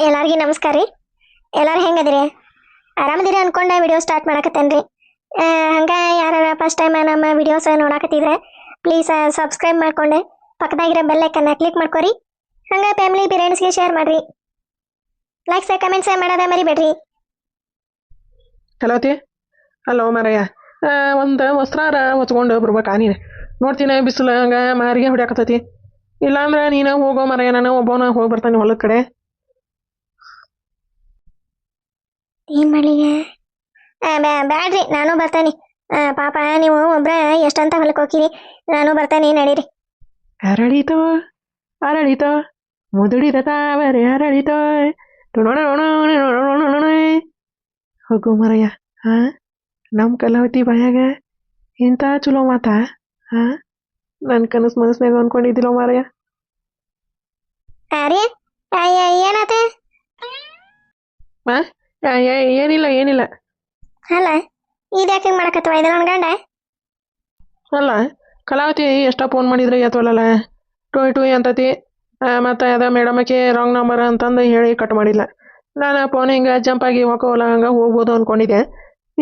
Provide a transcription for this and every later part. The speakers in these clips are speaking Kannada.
ಎಲ್ಲರಿಗೂ ನಮಸ್ಕಾರ ರೀ. ಎಲ್ಲರೂ ಹೆಂಗದಿರಿ? ಆರಾಮದಿರಿ ಅನ್ಕೊಂಡೆ ವಿಡಿಯೋ ಸ್ಟಾರ್ಟ್ ಮಾಡಕತ್ತೇನ್ರಿ. ಹಂಗೆ ಯಾರು ಫಸ್ಟ್ ಟೈಮ್ ನಮ್ಮ ವಿಡಿಯೋಸ್ ನೋಡಕತ್ತಿದ್ರೆ ಪ್ಲೀಸ್ ಸಬ್ಸ್ಕ್ರೈಬ್ ಮಾಡ್ಕೊಂಡೆ ಪಕ್ಕದಾಗಿರೋ ಬೆಲ್ ಐಕನ್ನ ಕ್ಲಿಕ್ ಮಾಡ್ಕೊರಿ. ಹಂಗೆ ಫ್ಯಾಮಿಲಿ ಪೇರೆಂಟ್ಸ್ಗೆ ಶೇರ್ ಮಾಡಿರಿ. ಲೈಕ್ಸ್ ಕಮೆಂಟ್ಸ್ ಮಾಡೋದ ಮರಿಬೇಡ್ರಿ. ಕಲಾವತಿ, ಹಲೋ ಮಾರಯ್ಯ. ಒಂದು ವಸ್ತ್ರಾರ ಹೊಚ್ಕೊಂಡು ಬರ್ಬೇಕಾ ನೀನು? ನೋಡ್ತೀನಿ ಬಿಸಿಲು ಹಂಗೆ ಮಾರಿಗೆ ಹೊಡ್ಯಾಕತ್ತೈತಿ. ಇಲ್ಲಾಂದ್ರೆ ನೀನು ಹೋಗೋ ಮಾರಯ್ಯ, ನಾನು ಒಬ್ಬವನ ಹೋಗಿ ಬರ್ತಾನೆ ಹೊಲದ ಕಡೆ. ಏನು ಮಾಡಲಿಗೆ? ಬ್ಯಾಡ್ರಿ, ನಾನು ಬರ್ತೇನೆ. ಪಾಪ ನೀವು ಒಬ್ರ ಎಷ್ಟಂತ ಹೊಲಕ್ಕೆ ಹೋಗಿರಿ, ನಾನು ಬರ್ತೇನೆ, ನಡೀರಿ. ಅರಳಿತೋ ಅರಳಿತೋ ಮುದುಡಿದ ತಾವರೆ ಅರಳಿತೋ ಹೋಗು ಮಾರಯ್ಯ. ನಮ್ಮ ಕಲಾವತಿ ಬಾಯಾಗ ಇಂಥ ಚಲೋ ಮಾತಾ? ನನ್ನ ಕನಸು ಮನಸ್ನಾಗ ಅನ್ಕೊಂಡಿದ್ದಿಲ್ಲ ಮಾರಯ್ಯ. ರೀ ಏನಾತೆ? ಏನಿಲ್ಲ. ಅಲ್ಲ ಇದ್ಯಾಕೆ ಹಿಂಗೆ ಮಾಡಕತ್ತವ? ಇದು ನನ್ನ ಗಂಡ? ಅಲ್ಲ, ಕಲಾವತಿ ಎಷ್ಟ ಫೋನ್ ಮಾಡಿದ್ರೆ ಎತ್ತವಲ್ಲ, ಟೊಯ್ ಟೊಯ್ ಅಂತತಿ. ಮತ್ತು ಅದ ಮೇಡಮಕ್ಕೆ ರಾಂಗ್ ನಂಬರ್ ಅಂತಂದು ಹೇಳಿ ಕಟ್ ಮಾಡಿಲ್ಲ. ನಾನು ಫೋನ್ ಹಿಂಗೆ ಜಂಪ್ ಆಗಿ ಹೋಗೋಲ್ಲ, ಹಂಗೆ ಹೋಗ್ಬೋದು ಅಂದ್ಕೊಂಡಿದ್ದೆ.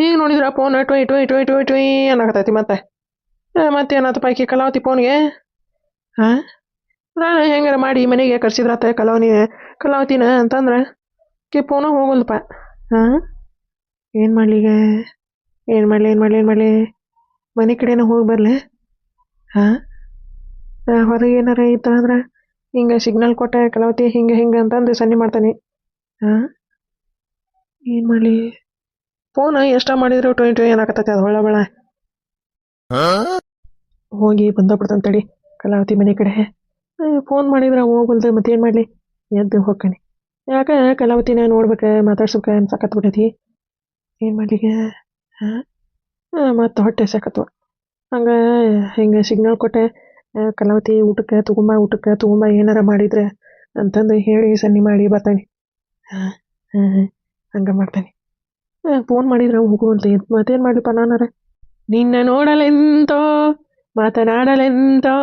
ಈಗ ನೋಡಿದ್ರೆ ಫೋನ್ ಟೊಯ್ ಟೊಯ್ ಟೊಯ್ ಟೊಯ್ ಟೊಯ್ ಅನ್ನಕತ್ತೈತಿ. ಮತ್ತೇನತ್ತ ಪೈಕಿ ಕಲಾವತಿ ಫೋನ್ಗೆ? ನಾನು ಹೆಂಗಾರ ಮಾಡಿ ಮನೆಗೆ ಕರ್ಸಿದ್ರತ್ತ ಕಲಾವತಿನ ಅಂತಂದ್ರೆ ಫೋನು ಹೋಗಲ್ದಪ್ಪ. ಏನು ಮಾಡಲಿ ಮನೆ ಕಡೆನ ಹೋಗಿ ಬರಲಿ. ಹೊರಗೆ ಏನಾರ ಇತ್ತಂದ್ರೆ ಹಿಂಗೆ ಸಿಗ್ನಲ್ ಕೊಟ್ಟ ಕಲಾವತಿ ಹಿಂಗೆ ಅಂತಂದು ಸನ್ನೆ ಮಾಡ್ತಾನೆ. ಏನು ಮಾಡಲಿ? ಫೋನ್ ಎಷ್ಟ ಮಾಡಿದ್ರು ಟೊಯ್ ಟೊಯ್ ಏನಾಕತ್ತೈತೆ ಅದು ಹೊಳ ಹೋಗಿ ಬಂದೋಗ್ಬಿಡ್ತಾನೆ ತಡಿ ಕಲಾವತಿ ಮನೆ ಕಡೆ. ಫೋನ್ ಮಾಡಿದ್ರೆ ಹೋಗಲ್ದು, ಮತ್ತೇನು ಮಾಡಲಿ? ಎದ್ದು ಹೋಗ್ತಾನೆ. ಯಾಕೆ ಕಲಾವತಿನ ನೋಡ್ಬೇಕು, ಮಾತಾಡ್ಸ್ಬೇಕು ಅನ್ಸಕತ್ಬಿಟ್ಟೈತಿ. ಏನು ಮಾಡ್ಲಿಕ್ಕೆ? ಮತ್ತು ಹೊಟ್ಟೆ ಸಾಕತ್ವ. ಹಂಗೆ ಹಿಂಗೆ ಸಿಗ್ನಲ್ ಕೊಟ್ಟೆ ಕಲಾವತಿ ಊಟಕ್ಕೆ ತಗೊಂಬ ಏನಾರ ಮಾಡಿದ್ರೆ ಅಂತಂದು ಹೇಳಿ ಸನ್ನೆ ಮಾಡಿ ಬರ್ತಾನೆ. ಹಂಗೆ ಮಾಡ್ತಾನೆ. ಫೋನ್ ಮಾಡಿದ್ರೆ ಹೋಗುವಂತ ಮತ್ತೇನು ಮಾಡ್ಲಿಪ್ಪ ನಾನಾರ? ನಿನ್ನ ನೋಡಲೆಂತೋ ಮಾತನಾಡಲೆಂತೋ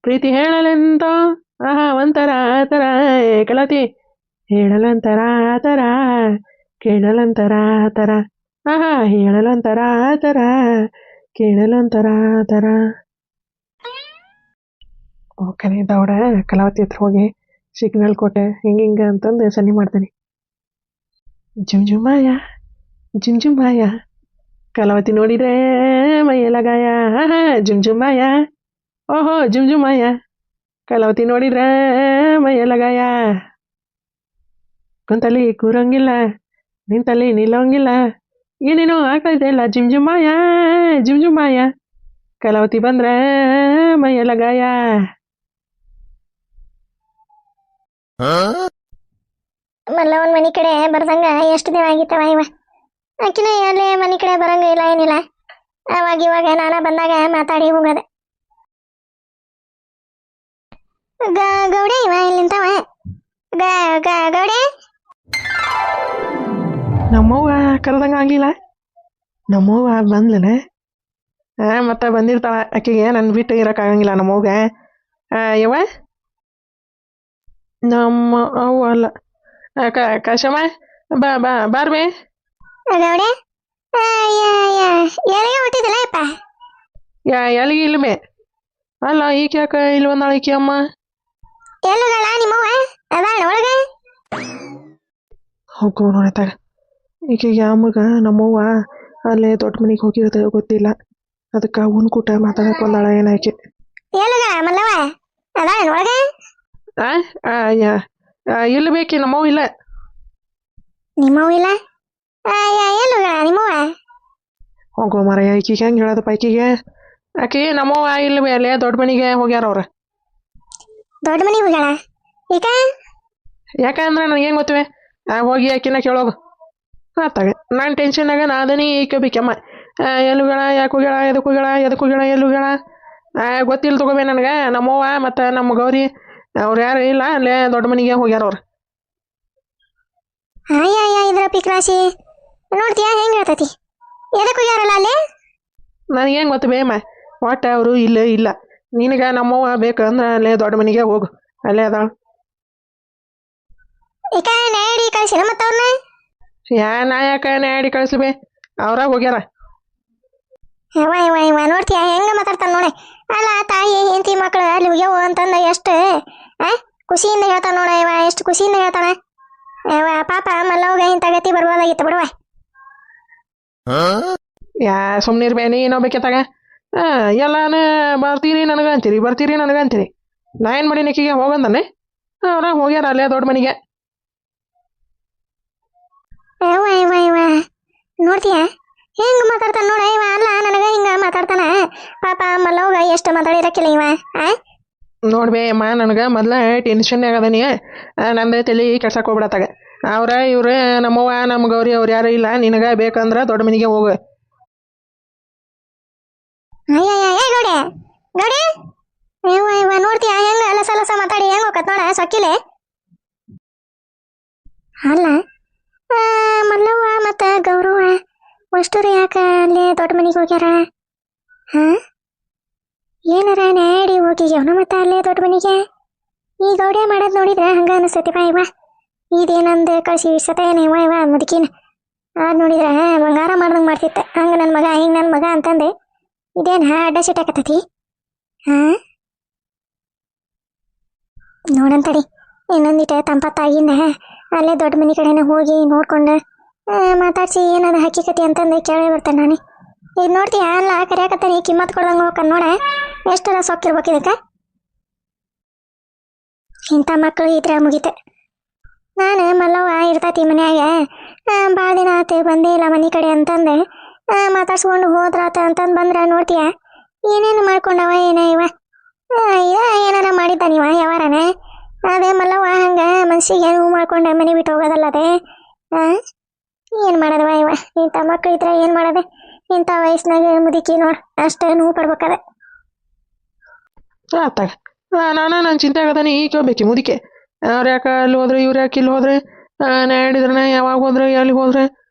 ಪ್ರೀತಿ ಹೇಳಲೆಂತೋ ಒಂಥರ ಆತರ ಕಲಾವತಿ ಹೇಳಲಂತರ ಆತರ ಕೇಳಲಂತರ ಆತರ ಹೇಳಲಂತರ ಆತರ ಕೇಳಲಂತರ ಆತರ. ಓಕೆ, ದೌಡ ಕಲಾವತಿ ಹತ್ರ ಹೋಗಿ ಸಿಗ್ನಲ್ ಕೊಟ್ಟೆ ಹಿಂಗೆ ಅಂತಂದು ಸನ್ನೆ ಮಾಡ್ತಾನೆ. ಜುಮ್ಜುಮಾಯ ಕಲಾವತಿ ನೋಡಿದ್ರೆ ಮೈಯೆಲ್ಲ ಗಾಯ. ಜುಮ್ಜುಮಾಯ, ಓಹೋ ಜುಮ್ಜುಮಾಯ ಕಲಾವತಿ ನೋಡಿದ್ರೆ ಮೈಯೆಲ್ಲ ಗಾಯ. ಕುಂತಲ್ಲಿ ಕೂರಂಗಿಲ್ಲ, ನಿಂತಲ್ಲಿ ನಿಲ್ಲೋಂಗಿಲ್ಲ, ಏನೇನೋ ಆಗ್ತೈತೆ ಇಲ್ಲ. ಜುಮ್ಜುಮಾಯ ಕಲಾವತಿ ಬಂದ್ರೆ ಮೈಯೆಲ್ಲ ಗಾಯ. ಮಲ್ಲವನ್ ಮನೆ ಕಡೆ ಬರ್ದಂಗ ಎಷ್ಟು ದಿನ ಆಗಿತ್ತವ ಇವ? ಆಕಿನ ಅಲ್ಲೇ ಮನೆ ಕಡೆ ಬರಂಗ ಇಲ್ಲ, ಏನಿಲ್ಲ. ಇವಾಗ ನಾನ ಬಂದಾಗ ಮಾತಾಡಿ ಹೋಗದೆ. ಗೌಡೆ ಇವ ಇಲ್ಲಿಂತವ. ಗೌಡೆ ನಮ್ಮವ್ವ ಕರೆದಂಗ ಆಗ್ಲಿಲ್ಲ. ನಮ್ಮವ್ವ ಬಂದ್ಲನ? ಮತ್ತೆ ಬಂದಿರ್ತಾಳ ಆಕೆಗೆ ನನ್ನ ಬಿಟ್ಟು ಇರೋಕ್ಕಾಗಂಗಿಲ್ಲ ನಮ್ಮವ್ಗ. ಯವ್ವ ನಮ್ಮ ಅವ್ವ ಅಲ್ಲ, ಕಶಮ್ಮ ಬಾರ್ಬೇ. ಗೌಡೆ ಎಲ್ಲಿಗೆ ಹುಟ್ಟಿದಿಲ್ಲ ಯಪ್ಪ? ಎಲ್ಲಿಗೆ ಇಲ್ಮೆ ಅಲ್ಲ, ಈಕೆ ಯಾಕೆ ಇಲ್ಲಿ ಬಂದಾಳ ಈಕೆ ಅಮ್ಮ? ಎಲ್ಲುಗಳ ನಿಮ್ಮವ್ವ ಅದಾಳ ಒಳಗೆ? ಹೋಗೋ ನೋಡತ್ತಾಗ ಈಕೆಗೆ ಅಮ್ಮಗ ನಮ್ಮವ್ವ ಅಲ್ಲೇ ದೊಡ್ಡ ಮನೆಗೆ ಹೋಗಿರೋದು ಗೊತ್ತಿಲ್ಲ. ಅದಕ್ಕೆ ಉನ್ಕೂಟ ಮಾತಾಡಕ್ ಬಂದಾಳ ಏನಾಯ್ಕೆ. ಎಲ್ಲುಗಳ ಮಲ್ಲವ ಅದಾಳ ಒಳಗೆ? ಇಲ್ಲಿ ಬೇಕಿ ನಮ್ಮವ್ ಇಲ್ಲ. ನಿಮ್ಮವ್ ಇಲ್ಲ? ಎಲ್ಲುಗಳ ನಿಮ್ಮವ್ವ? ಹೋಗೋ ಮಾರಯ್ಯ, ಈಕಿಗೆ ಹೆಂಗೆ ಹೇಳೋದಪ್ಪ ಈಕಿಗೆ? ಆಕೆ ನಮ್ಮವ್ವ ಇಲ್ವೇ ಅಲ್ಲೇ ದೊಡ್ಡ ಮನೆಗೆ ಹೋಗ್ಯಾರ ಅವ್ರ. ದೊಡ್ಡ ಮನೆಗೆ ಹೋಗ್ಯಾಳ? ಈಗ ಯಾಕಂದ್ರೆ ನನಗೇನು ಗೊತ್ತವೆ? ಹೋಗಿ ಆಕಿನ ಕೇಳೋಗು ಆತಾಗ. ನಾನು ಟೆನ್ಷನ್ನಾಗ ನಾದನಿ ಈಕೆ ಬೇಕಮ್ಮ. ಎಲ್ಲುಗಳ, ಯಾಕೆ ಹೋಗ್ಯಾಳ, ಎದಕ್ಕೆ ಹೋಗ್ಯಾಳ, ಎಲ್ಲುಗಳ ಗೊತ್ತಿಲ್ಲ ತಗೋಬೇ ನನಗೆ. ನಮ್ಮವ್ವ ಮತ್ತು ನಮ್ಮ ಗೌರಿ ಅವ್ರು ಯಾರು ಇಲ್ಲ, ಅಲ್ಲೇ ದೊಡ್ಡ ಮನೆಗೆ ಹೋಗ್ಯಾರ ಅವ್ರು. ಇದ್ರ ಪಿಕ್ರಾಶಿ ನೋಡ್ತೀಯಾ ಹೆಂಗೆ ಹೇಳ್ತೈತಿ? ಎದಕ್ಕೆ ಹೋಗ್ಯಾರಲ್ಲ ಅಲ್ಲೇ? ನನಗೇನು ಗೊತ್ತು ಬೇಮ್ಮ, ಒಟ್ಟು ಅವರು ಇಲ್ಲೇ ಇಲ್ಲ. ನಿನಗೆ ನಮ್ಮವ್ವ ಬೇಕಂದ್ರೆ ಅಲ್ಲೇ ದೊಡ್ಡ ಮನೆಗೆ ಹೋಗು, ಅಲ್ಲೇ ಅದಾಳ. ಈಗ ನ್ಯಾಡಿ ಕಳಿಸಿನ ಮತ್ತೆ ಅವ್ರನ್ನ ನಾ ಯಾಕೆ ನ್ಯಾಡಿ ಕಳಿಸ್ಲಿ ಅವ್ರ ಹೋಗ್ಯಾರ. ಇವ ನೋಡ್ತೀಯ ಹೆಂಗ ಮಾತಾಡ್ತಾನ ನೋಡಿ. ಅಲ್ಲ ತಾಯಿ ಹೆಂಡತಿ ಮಕ್ಕಳು ಅಲ್ಲಿ ಹೋಗ್ಯವು ಅಂತಂದ ಎಷ್ಟು ಖುಷಿಯಿಂದ ಹೇಳ್ತಾನ ನೋಡ. ಇವ ಎಷ್ಟು ಖುಷಿಯಿಂದ ಹೇಳ್ತಾನ. ಪಾಪ ಮಲ್ಲವ್ಗ ಇಂಥ ಗತಿ ಬರ್ಬೋದಾಗಿತ್ತು ಬಿಡುವ. ಸುಮ್ನಿರ್ಬೇ ನೀನೋ ಬೇಕೆತ್ತಾಗ ಎಲ್ಲಾನು ಬರ್ತೀರಿ ನನಗಂತೀರಿ. ನಾ ಏನು ಮಾಡಿ ನಿಕ್ಕಿಗೆ ಹೋಗಂದಾನೆ ಅವ್ರ ಹೋಗ್ಯಾರ ಅಲ್ಲೇ ದೊಡ್ಡ ಮನೆಗೆ. ಇವ ನೋಡ್ತೀಯ ಹೆಂಗ ಮಾತಾಡ್ತಾನ ನೋಡ. ಇವ ಅಲ್ಲ ನನಗ ಹಿಂಗ ಮಾತಾಡ್ತಾನ. ಪಾಪ ಮಲ್ಲವ್ಗ ಎಷ್ಟು ಮಾತಾಡಿರಕ್ಕಿಲ್ಲ ಇವ. ನೋಡ್ಬೇ ಅಮ್ಮ ನನಗೆ ಮೊದ್ಲ ಟೆನ್ಷನ್ ಆಗದನಿ. ನಂದು ತಲೆ ಕೆಡ್ಸಕ್ಕೆ ಹೋಗ್ಬಿಡತ್ತಾಗ. ಇವ್ರ ನಮ್ಮವ್ವ ನಮ್ಮ ಗೌರಿ ಅವ್ರು ಯಾರು ಇಲ್ಲ. ನಿನಗೆ ಬೇಕಂದ್ರೆ ದೊಡ್ಡ ಮನೆಗೆ ಹೋಗು. ಗೌಡೆ ಗೌಡೆ ಇವ ನೋಡ್ತೀಯ ಹೆಂಗ ಲಸ ಮಾತಾಡಿ ಹೆಂಗ ಹೋಗತ್ ನೋಡ ಸೊಕ್ಕಿಲೆ. ಅಲ್ಲ ಮಲ್ಲವ್ವ ಮತ್ತ ಗೌರವ ಅಷ್ಟರು ಯಾಕ ಅಲ್ಲೇ ದೊಡ್ಡ ಮನೆಗೆ ಹೋಗ್ಯಾರ? ಏನಾರ ನ್ಯಾಡಿ ಹೋಗಿಗ್ಯವನ ಮತ್ತ ಅಲ್ಲೇ ದೊಡ್ಡ ಮನೆಗೆ. ಈ ಗೌಡೆ ಮಾಡೋದ್ ನೋಡಿದ್ರ ಹಂಗ ಅನಿಸ್ತೈತಿ ಬಾ. ಇವ ಇದೇನಂದ ಕಳ್ಸಿ ಸತೇನ ಇವ ಮುದುಕಿನ ಅದ್ ನೋಡಿದ್ರ ಬಂಗಾರ ಮಾಡ್ದಂಗ ಮಾಡ್ತಿತ್ತ. ಹಂಗ ನನ್ ಮಗ ಹಿಂಗ ನನ್ ಮಗ ಅಂತಂದೆ. ಇದೇನ ಅಡ್ಡ ಸಿಟ್ಟಾಕತ್ತೈತಿ. ನೋಡಂತಡಿ ಇನ್ನೊಂದಿಟ ತಂಪತ್ತಾಗಿಂದ ಅಲ್ಲೇ ದೊಡ್ಡ ಮನೆ ಕಡೆನ ಹೋಗಿ ನೋಡ್ಕೊಂಡು ಮಾತಾಡ್ಸಿ ಏನದ ಹಕ್ಕಿಕತಿ ಅಂತಂದು ಕೇಳಿ ಬರ್ತೇನೆ ನಾನು. ಈಗ ನೋಡ್ತೀಯ ಅಲ್ಲ ಕರಿಯಾಕತ್ತಾನೆ ಕಿಮ್ಮತ್ ಕೊಡ್ದಂಗೆ ಹೋಗ್ಕೊಂಡು ನೋಡ ಎಷ್ಟರ ಸೊಕ್ಕಿರ್ಬೇಕು ಇದಕ್ಕೆ. ಇಂಥ ಮಕ್ಕಳು ಇದ್ರೆ ಮುಗಿತೆ. ನಾನು ಮಲ್ಲವ್ವ ಇರ್ತೈತಿ ಮನ್ಯಾಗ ಭಾಳ ದಿನ ಆತು ಬಂದೇ ಇಲ್ಲ ಮನೆ ಕಡೆ ಅಂತಂದೆ ಮಾತಾಡ್ಸ್ಕೊಂಡು ಹೋದ್ರಾತ ಅಂತಂದು ಬಂದ್ರೆ ನೋಡ್ತೀಯ ಏನೇನು ಮಾಡ್ಕೊಂಡವ ಇವ ಏನಾರ ಮಾಡಿದ್ದಾನಿವ ಯಾವಾರನೇ. ಅದೇ ಮಲ್ಲವ್ವ ಹಂಗ ಮನ್ಸಿಗೆ ಹೂ ಮಾಡ್ಕೊಂಡೆ ಮನೆ ಬಿಟ್ಟು ಹೋಗೋದಲ್ಲದೆ. ಏನು ಮಾಡೋದವ ಇವ ಇಂಥ ಮಕ್ಳು ಇದ್ರೆ ಏನು ಮಾಡೋದೆ. ಇಂಥ ವಯಸ್ಸಿನಾಗ ಮುದುಕಿ ನೋಡ್ ಅಷ್ಟೇ ನೋವು ಪಡ್ಬೇಕದ. ಆತಾಗ ನನ್ನ ಚಿಂತೆ ಆಗದಾನೆ ಈಗ ಕೇಳ್ಬೇಕು ಮುದಿಕೆ. ಅವ್ರು ಯಾಕೆ ಅಲ್ಲಿ ಹೋದ್ರೆ ಇವ್ರು ಯಾಕೆ ಇಲ್ಲಿ ಹೋದ್ರೆ ನಾ ಹೇಳಿದ್ರನ ಯಾವಾಗ ಹೋದ್ರೆ ಎಲ್ಲಿ ಹೋದ್ರೆ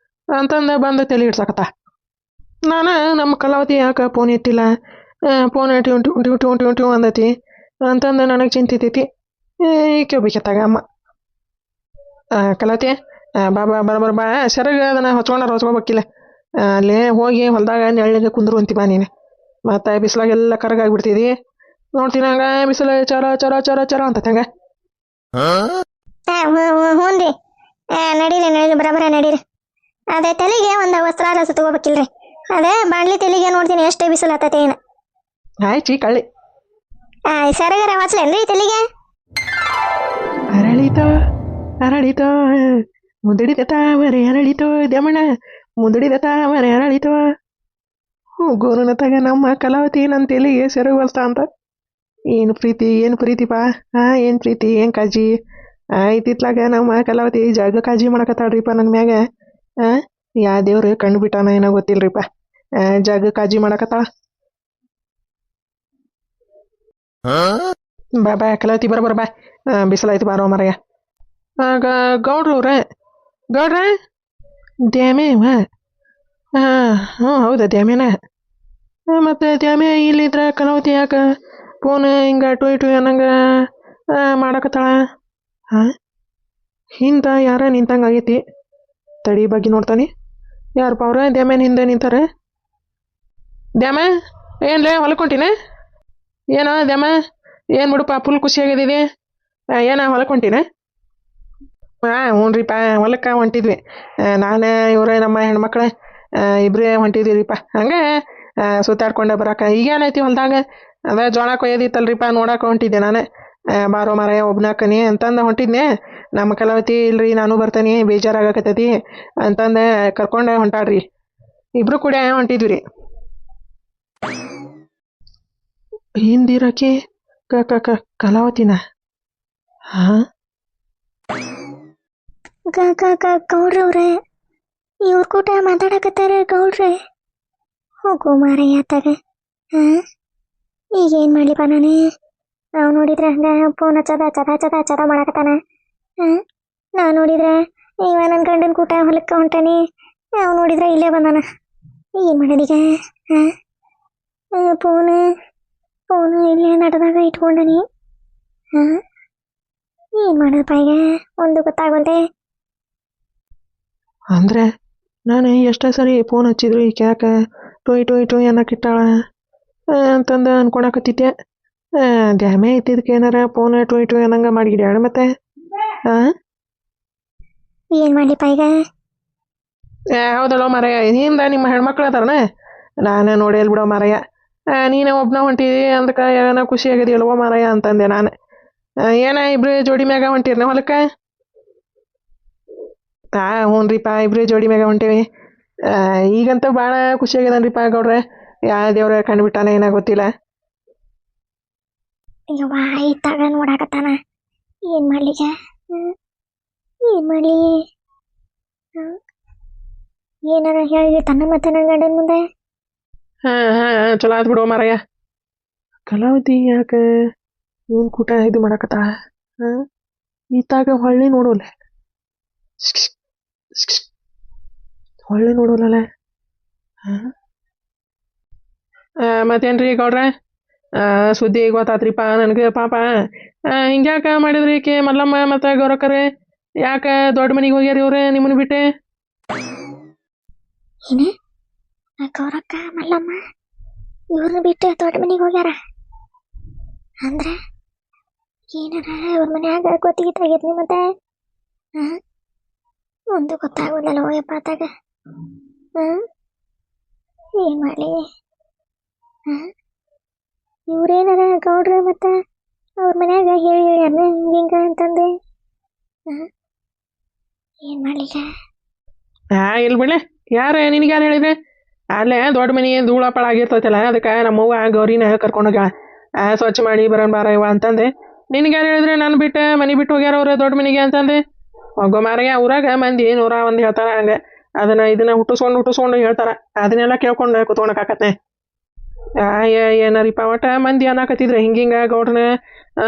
ಅಂತಂದು ಬಂದು ತಲೆ ಇಡ್ಸಕತ್ತ. ನಾನು ನಮ್ಮ ಕಲಾವತಿ ಯಾಕೆ ಫೋನ್ ಎತ್ತಿಲ್ಲ, ಫೋನ್ ಟ್ಯೂ ಅಂದೈತಿ ಅಂತಂದು ನನಗೆ ಚಿಂತಿತೈತಿ. ಈಗ ಕೇಳ್ಬೇಕತ್ತಾಗ ಅಮ್ಮ ಕಲಾವತಿ ಬಾ ಸೆರಗ ಅದನ್ನು ಹೊಚ್ಕೋಬೇಕಿಲ್ಲ. ಅಲ್ಲೇ ಹೋಗಿ ಹೊಲ್ದಾಗ ನೆಳ್ಳಿಗೆ ಕುಂದ್ರು ಅಂತಿ ಬಾ ನೀನು. ಮತ್ತು ಬಿಸಿಲಾಗೆಲ್ಲ ಕರಗಾಗ್ಬಿಡ್ತಿದಿ ನೋಡ್ತೀನಿ. ಹಂಗ ಬಿಸಿಲು ಚರ ಚರ ಚರ ಚರ ಅಂತ ಹಂಗ. ಹ್ಞೂ ರೀ ನಡೀರಿ ಬರಬರ ನಡೀರಿ. ಅದೇ ತಲೆಗೆ ಒಂದು ವಸ್ತ್ರಾರ ತಗೋಬೇಕಿಲ್ರಿ. ಅದೇ ಬಾಣ್ಲಿ ತಲೆಗೆ ನೋಡ್ತೀನಿ ಎಷ್ಟೇ ಬಿಸಿಲು ಹತ್ತೈತೆ ಏನು. ಆಯ್ತು ಕಳ್ಳಿ ಸರಗರ ಹೊಚ್ಲೇನ್ರಿ ತಲೆಗೆ. ಅರಳಿತೋ ಮುದುಡಿದ ತಾವರೆ ಅರಳಿತೋ ದಮಣ ಮುದುಡಿದ ತಾವರೆ ಅರಳಿತೋ. ಗೋರುನ ತಗ ನಮ್ಮ ಕಲಾವತಿ ನನ್ನ ತಲೆಗೆ ಸೆರಗುವಲ್ತಾ ಅಂತ. ಏನು ಪ್ರೀತಿ ಬಾ ಏನು ಪ್ರೀತಿ ಏನು ಕಾಜಿ ಇತ್ತಿತ್ಲಾಗ ನಮ್ಮ ಕಲಾವತಿ ಜಾಗ ಕಾಜಿ ಮಾಡಕತ್ತಾಳ್ರಿಪ್ಪ ನನ್ನ ಮ್ಯಾಗ. ಯಾ ದೇವ್ರು ಕಣ್ಣು ಬಿಟ್ಟಾನ ಏನೋ ಗೊತ್ತಿಲ್ರಿಪ್ಪ. ಜಾಗ ಕಾಜಿ ಮಾಡಕತ್ತಾಳ. ಬಾ ಕಲಾವತಿ ಬರ ಬಾ ಬಿಸಿಲಾಯ್ತು ಬಾರೋ ಮರಯ್ಯ. ಗೌಡ್ರ ದ್ಯಾಮೆ ಹ್ಞೂ ಹೌದಾ ದ್ಯಾಮೇನ. ಮತ್ತು ದ್ಯಾಮೆ ಇಲ್ಲಿದ್ರ ಕಲಾವತಿ ಯಾಕೆ ಫೋನ್ ಹಿಂಗ ಟು ಅನ್ನಂಗೆ ಮಾಡಕತ್ತಾಳ? ಹಿಂದ ಯಾರ ನಿಂತಂಗೆ ಆಗೈತಿ. ತಡಿ ಬಗ್ಗೆ ನೋಡ್ತಾನೆ ಯಾರಪ್ಪ ಅವ್ರ. ದ್ಯಾಮೇನ ಹಿಂದೆ ನಿಂತಾರೆ. ದ್ಯಾಮ ಏನ್ಲೇ ಹೊಲ್ಕೊಂಟಿನ ಏನೋ ದ್ಯಾಮ ಏನು ಬಿಡುಪ್ಪ ಫುಲ್ ಖುಷಿಯಾಗಿದ್ದೀವಿ. ಏನ ಹೊಲ್ಕೊಂಟಿನ? ಹ್ಞೂ ರೀಪ್ಪ ಹೊಲಕ್ಕೆ ಹೊಂಟಿದ್ವಿ. ನಾನು ಇವ್ರೆ ನಮ್ಮ ಹೆಣ್ಮಕ್ಳು ಇಬ್ಬರೇ ಹೊಂಟಿದ್ದೀರಿಪ್ಪ. ಹಂಗೆ ಸುತ್ತಾಡ್ಕೊಂಡೆ ಬರೋಕೆ. ಈಗೇನೈತಿ ಹೊಲ್ದಾಗ ಅದೇ ಜೋಳ ಕೊಯ್ಯೋದಿತ್ತಲ್ರಿಪ್ಪ ನೋಡಕ್ಕೆ ಹೊಂಟಿದ್ದೆ ನಾನು. ಬಾರೋ ಮಾರಾಯ ಒಬ್ನಾಕನಿ ಅಂತಂದು ಹೊಂಟಿದ್ನೆ. ನಮ್ಮ ಕಲಾವತಿ ಇಲ್ರಿ ನಾನು ಬರ್ತಾನೆ ಬೇಜಾರಾಗಕತ್ತೈತಿ ಅಂತಂದು ಕರ್ಕೊಂಡೆ ಹೊಂಟಾಡ್ರಿ. ಇಬ್ರು ಕೂಡ ಹೊಂಟಿದ್ವಿ ರೀ. ಹಿಂದಿರಕ್ಕೆ ಕಲಾವತಿನ ಗೌಡ್ರವ್ರೆ ಇವ್ರ ಕೂಟ ಮಾತಾಡಕತ್ತಾರ ಗೌಡ್ರೆ. ಹೋಗು ಮಾರಯ್ಯ ತಗ. ಈಗೇನು ಮಾಡ್ಲಿಪ್ಪ ನಾನೇ. ನಾವು ನೋಡಿದ್ರೆ ಹಂಗೆ ಫೋನ್ ಚದ ಮಾಡಕತ್ತಾನ. ನಾವು ನೋಡಿದ್ರೆ ಇವ ನನ್ನ ಗಂಡನ ಕೂಟ ಹೊಲಕ್ಕೆ ಹೊಂಟಾನಿ. ನಾವು ನೋಡಿದ್ರೆ ಇಲ್ಲೇ ಬಂದಾನ. ಏನು ಮಾಡೋದೀಗ? ಫೋನು ಇಲ್ಲೇ ನಟದಾಗ ಇಟ್ಕೊಂಡನಿ. ಏನು ಮಾಡೋದಪ್ಪ ಈಗ ಒಂದು ಗೊತ್ತಾಗಲ್ದೆ. ಅಂದ್ರೆ ನಾನು ಎಷ್ಟೇ ಸರಿ ಫೋನ್ ಹಚ್ಚಿದ್ರು ಈಕೆ ಯಾಕೆ ಟೊಯ್ ಟೊಯ್ ಟೊಯ್ ಅನ್ನಕ್ಕಿಟ್ಟಾಳ ಅಂತಂದು ಅನ್ಕೊಳಕತ್ತಿದ್ದೆ. ದ್ಯಾಮೆ ಇದ್ದಿದ್ದಕ್ಕೆ ಏನಾರ ಫೋನ್ ಟೊಯ್ ಟೊಯ್ ಅನ್ನಂಗೆ ಮಾಡಿಗಿಡ್ಯಾಳ ಮತ್ತೆ. ಹಾಂ ಏನು ಮಾಡಲಿಪ್ಪ ಈಗ? ಹೌದಲ್ಲೋ ಮಾರಾಯ, ಹಿಂದೆ ನಿಮ್ಮ ಹೆಣ್ಮಕ್ಳು ಅದಾರನ ನಾನು ನೋಡಿಲ್ ಬಿಡೋ ಮಾರಾಯ. ನೀನೇ ಒಬ್ಬನ ಹೊಂಟಿದಿ ಅಂದಕ್ಕೆ ಏನೋ ಖುಷಿ ಆಗಿದೆಯಲ್ವೋ ಮಾರಾಯ ಅಂತಂದೆ ನಾನು. ಏನ ಇಬ್ರು ಜೋಡಿ ಮ್ಯಾಗ ಹೊಂಟಿರ್ನ ಹೊಲಕ್ಕೆ? ಹ್ಞೂ ರೀಪ್ಪ, ಇಬ್ರು ಜೋಡಿ ಮ್ಯಾಗ ಹೊಂಟೀವಿ. ಈಗಂತೂ ಭಾಳ ಖುಷಿ ಆಗ್ಯದನ್ರಿಪ್ಪ ಗೌಡ್ರೆ. ಯಾವ ದೇವ್ರ ಕಂಡುಬಿಟ್ಟಾನ ಏನೋ ಗೊತ್ತಿಲ್ಲ. ಅಯ್ಯವ್ವ ಇತ್ತಾಗ ನೋಡಾಕತ್ತಾನ. ಏನು ಮಾಡ್ಲಿಗ? ಏನು ಮಾಡಲಿ? ಏನಾರ ಹೇಳಿ ತನ್ನ ಮತ್ತೆ ನನ್ನ ಗಂಡನ ಮುಂದೆ. ಹಾಂ ಚಲೋ ಆತ್ ಬಿಡುವ ಮಾರಾಯ. ಕಲಾವತಿ ಯಾಕೆ ಇವನ್ ಕೂಟ ಇದು ಮಾಡಕತ್ತ? ಹಾಂ ಈತಾಗ ಹೊಳ್ಳಿ ನೋಡೋಲ್ಲ, ಹೊಳ್ಳಿ ನೋಡೋಲ್ಲ. ಹಾಂ ಮತ್ತೇನ್ರಿ ಗೌಡ್ರ, ಸುದ್ದಿ ಗೊತ್ತಾತ್ರಿಪ್ಪ ನನಗೆ ಪಾಪ. ಹಿಂಗ್ಯಾಕೆ ಮಾಡಿದ್ರಿ ಈಕೆ ಮಲ್ಲಮ್ಮ ಮತ್ತು ಗೌರಕ್ಕರೇ? ಯಾಕೆ ದೊಡ್ಡ ಮನೆಗೆ ಹೋಗ್ಯಾರ ಇವ್ರೆ ನಿಮ್ಮನ್ನ ಬಿಟ್ಟೆ? ಏನು? ಗೌರಕ್ಕ ಮಲ್ಲಮ್ಮ ಇವ್ರನ್ನ ಬಿಟ್ಟು ದೊಡ್ಡ ಮನೆಗೆ ಹೋಗ್ಯಾರ ಅಂದ್ರೆ ಏನಾರ ಅವ್ರ ಮನ್ಯಾಗ ಗೊತ್ತಿಗಿತ್ತಾಗಿರ್ನಿ ಮತ್ತೆ. ಒಂದು ಗೊತ್ತಾಗೋಲ್ಲಲ್ಲ ಹೋಯಪ್ಪ ಆತಾಗ. ಏನು ಮಾಡಲಿ? ಇವ್ರೇನಾರ ಗೌಡ್ರ ಮತ್ತೆ ಅವ್ರ ಮನ್ಯಾಗ ಹೇಳಿ ಹೇಳ್ಯಾರ ಹಿಂಗ ಅಂತಂದೆ. ಏನು ಮಾಡ್ಲಿಗ? ಇಲ್ಲ ಬಿಡ್ಲೆ, ಯಾರು ನಿನಗೆ ಯಾರು ಹೇಳಿದ್ರೆ? ಅಲ್ಲೇ ದೊಡ್ಡ ಮನೆ ಧೂಳ ಪಳ ಆಗಿರ್ತೈತಲ್ಲ, ಅದಕ್ಕೆ ನಮ್ಮವ್ವ ಗೌರಿನ ಕರ್ಕೊಂಡೋಗ್ಯಾಳ ಸ್ವಚ್ಛ ಮಾಡಿ ಬರೋಣ ಬಾರ ಇವ ಅಂತಂದೆ. ನಿನಗೆ ಯಾರು ಹೇಳಿದ್ರೆ ನಾನು ಬಿಟ್ಟು ಮನೆ ಬಿಟ್ಟು ಹೋಗ್ಯಾರ ಅವ್ರೆ ದೊಡ್ಡ ಮನೆಗೆ ಅಂತಂದೆ? ಹೋಗೋ ಮಾರಾಯ, ಊರಾಗ ಮಂದಿ 101 ಹೇಳ್ತಾರ ಹಂಗೆ. ಇದನ್ನ ಹುಟ್ಟಿಸ್ಕೊಂಡು ಹೇಳ್ತಾರ. ಅದನ್ನೆಲ್ಲ ಕೇಳ್ಕೊಂಡು ಕುತ್ಕೊಳಕಾಕತ್ತೆ. ಏನಾರಿಪ್ಪ ಒಟ್ಟ ಮಂದಿ ಅನ್ನಕತ್ತಿದ್ರೆ ಹಿಂಗ ಗೌಡ್ರನ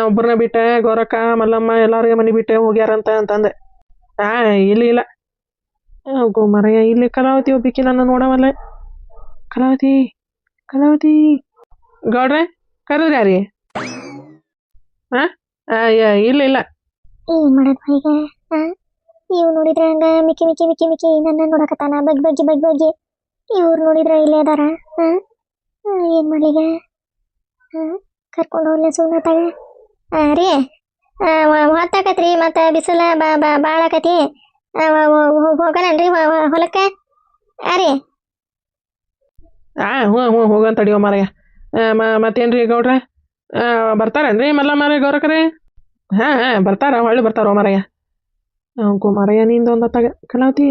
ಒಬ್ಬರನ್ನ ಬಿಟ್ಟ ಗೌರಕ್ಕ ಮಲ್ಲಮ್ಮ ಎಲ್ಲಾರು ಮನೆ ಬಿಟ್ಟೆ ಹೋಗ್ಯಾರಂತ ಅಂತಂದೆ. ಇಲ್ಲ ಗೋ ಮಾರಾಯ, ಇಲ್ಲಿ ಕಲಾವತಿ ಒಬ್ಬಿಕ್ಕಿ ನನ್ನ ನೋಡವಲ್ಲ. ಕಲಾವತಿ ಗೌಡ್ರೆ ಕರೆದ್ರಿ ಯಾರಿ? ಹಾಂ ಇಲ್ಲ. ಏನು ಮಾಡೋದು ಈಗ? ಇವ್ ನೋಡಿದ್ರೆ ಹಂಗ ಮಿಕ್ಕಿ ನನ್ನ ನೋಡಕತ್ತಾನ ಬಗ್ಗಿ. ಇವ್ರು ನೋಡಿದ್ರೆ ಇಲ್ಲೇ ಅದಾರ. ಏನು ಮಾಡೀಗ? ಕರ್ಕೊಂಡು ಹೋಗ್ಲೆ ಸುಮ್ಮನೆ ರೀ. ಹೊತ್ತಾಕತ್ರಿ ಮತ್ತು ಬಿಸಿಲ ಭಾಳ ಆಕತಿ. ಹೋಗೋಣನ್ರಿ ಹೊಲಕ್ಕೆ? ರೀ ಹ್ಞೂ ಹೋಗಂತ ತಡಿಯೋ ಮಾರಾಯ. ಮತ್ತೇನ್ರಿ ಗೌಡ್ರೆ, ಬರ್ತಾರೇನ್ರಿ ಮಲ್ಲಮ್ಮರೇ ಗೌರಕ್ಕರೇ? ಹಾಂ ಬರ್ತಾರ, ಹೊಳ್ಳಿ ಬರ್ತಾರೋ ಮಾರಾಯ. ಗೋ ಮಾರಾಯ ನಿಂದ ಒಂದು ಹೊತ್ತಾಗ ಕಲಾವತಿ